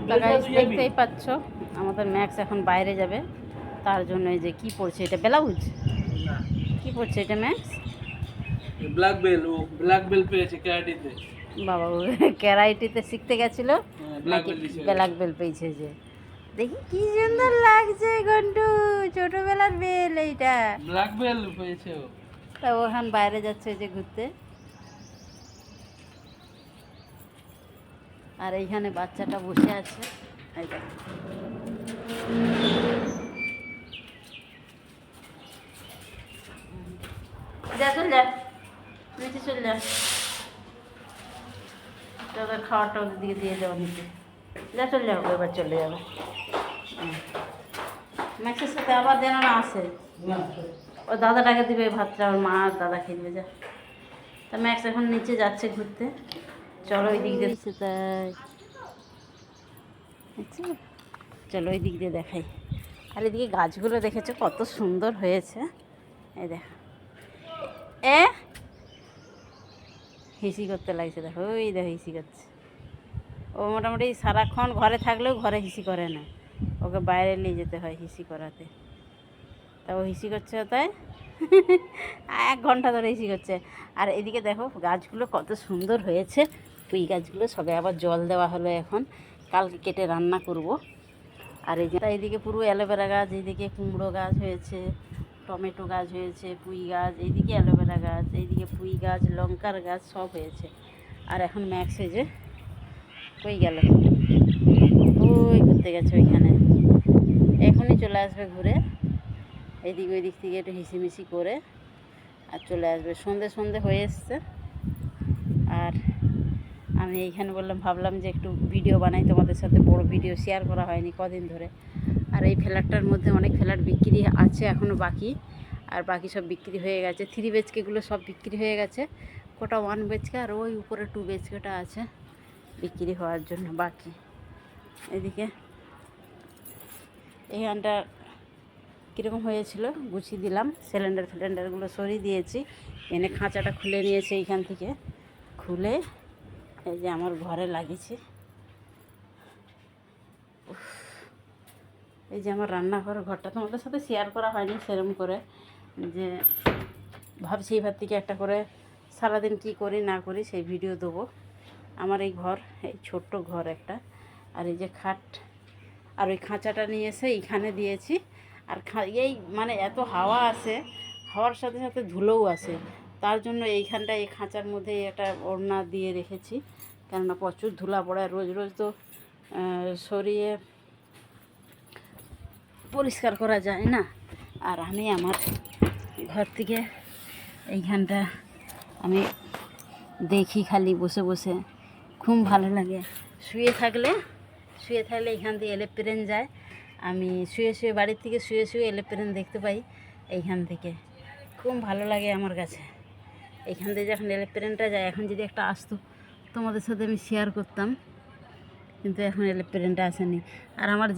তা গাইস দেখতেই পাচ্ছ আমাদের ম্যাক্স এখন বাইরে যাবে, তার জন্য এই যে কি পড়ছে এটা, ব্লাউজ কি পড়ছে এটা ম্যাক্স? ব্ল্যাক বেল, ও ব্ল্যাক বেল পেয়েছে ক্যারাটেতে। বাবা ও ক্যারাইটিতে শিখতে গেছিল ব্ল্যাক নাকি বেল দিছে। ব্ল্যাক বেল পেয়েছে? যে দেখি কি সুন্দর লাগছে ঘন্টু, ছোটবেলার বেল এইটা। ব্ল্যাক বেল পেয়েছে ও। তা ও এখন বাইরে যাচ্ছে এই যে ঘুরতে, আর এইখানে বাচ্চাটা বসে আছে এই দেখো। যা চল যা, নিচে চল যা, তোদের খাওয়াটা ওদের দিকে দিয়ে যাও নিচে, যা চল যাও, এবার চলে যাবে। ম্যাক্সের সাথে আবার যেন না আসে, ও দাদাটাকে দিবে ভাতটা, ওর মা আর দাদা খেয়ে দেবে, যা। তা ম্যাক্স এখন নিচে যাচ্ছে ঘুরতে, চলো ওই দিক দিয়ে, তাই আচ্ছা চলো ওই দিক দিয়ে দেখাই। আর এদিকে গাছগুলো দেখেছো কত সুন্দর হয়েছে, এই দেখো। এ হিসি করতে লাগছে, দেখো ওই দেখো হিসি করছে। ও মোটামুটি সারাক্ষণ ঘরে থাকলেও ঘরে হিসি করে না, ওকে বাইরে নিয়ে যেতে হয় হিসি করাতে। তা ও হিসি করছে তাই 1 ঘন্টা ধরে হিসি করছে। আর এদিকে দেখো গাছগুলো কত সুন্দর হয়েছে, পুঁই গাছগুলো সবে আবার জল দেওয়া হলো এখন, কালকে কেটে রান্না করব। আর এই যে এইদিকে পুরো অ্যালোভেরা গাছ, এইদিকে কুমড়ো গাছ হয়েছে, টমেটো গাছ হয়েছে, পুঁই গাছ, এইদিকে অ্যালোভেরা গাছ, এইদিকে পুঁই গাছ, লঙ্কার গাছ সব হয়েছে। আর এখন ম্যাক্স এই যে কই গেল, ওই ঘুরতে গেছে ওইখানে, এখনই চলে আসবে ঘুরে, এইদিক ওই দিক থেকে একটু হিসিমিসি করে আর চলে আসবে। সন্ধে সন্ধে হয়ে এসছে, আর আমি এইখানে ভাবলাম যে একটু ভিডিও বানাই তোমাদের সাথে, বড় ভিডিও শেয়ার করা হয়নি কদিন ধরে। আর এই ফ্ল্যাটটার মধ্যে অনেক ফ্ল্যাট বিক্রি আছে এখনও বাকি, আর বাকি সব বিক্রি হয়ে গেছে। 3 BHKগুলো সব বিক্রি হয়ে গেছে, কোটা 1 BHK, আর ওই উপরে 2 BHKটা আছে বিক্রি হওয়ার জন্য বাকি। এদিকে এইখানটা কীরকম হয়েছিল গুছিয়ে দিলাম, সিলিন্ডারগুলো সরিয়ে দিয়েছি, এনে খাঁচাটা খুলে নিয়েছে এইখান থেকে, খুলে এই যে আমার ঘরে লাগিয়েছি। এই যে আমার রান্নাঘর ঘরটা তোমাদের সাথে শেয়ার করা হয়নি সেরকম করে, যে ভাবছি এবার থেকে একটা করে সারাদিন কী করি না করি সেই ভিডিও দেবো। আমার এই ঘর, এই ছোট্ট ঘর একটা, আর এই যে খাট, আর ওই খাঁচাটা নিয়ে এসে এইখানে দিয়েছি। আর এই মানে এত হাওয়া আসে, হাওয়ার সাথে সাথে ধুলোও আসে, তার জন্য এইখানটা এই খাঁচার মধ্যে একটা ওড়না দিয়ে রেখেছি, কেননা প্রচুর ধুলা পড়ে, রোজ রোজ তো সরিয়ে পরিষ্কার করা যায় না। আর আমি আমার ঘর থেকে এইখানটা আমি দেখি খালি বসে বসে, খুব ভালো লাগে। শুয়ে থাকলে এইখান দিয়ে এরোপ্লেন যায়, আমি শুয়ে বাড়ির থেকে শুয়ে এরোপ্লেন দেখতে পাই এইখান থেকে, খুব ভালো লাগে আমার কাছে। এইখান থেকে যখন এরোপ্লেনটা যায়, এখন যদি একটা আসতো তোমাদের সাথে আমি শেয়ার করতাম, কিন্তু এখন এরোপ্লেনটা আসেনি। আর আমার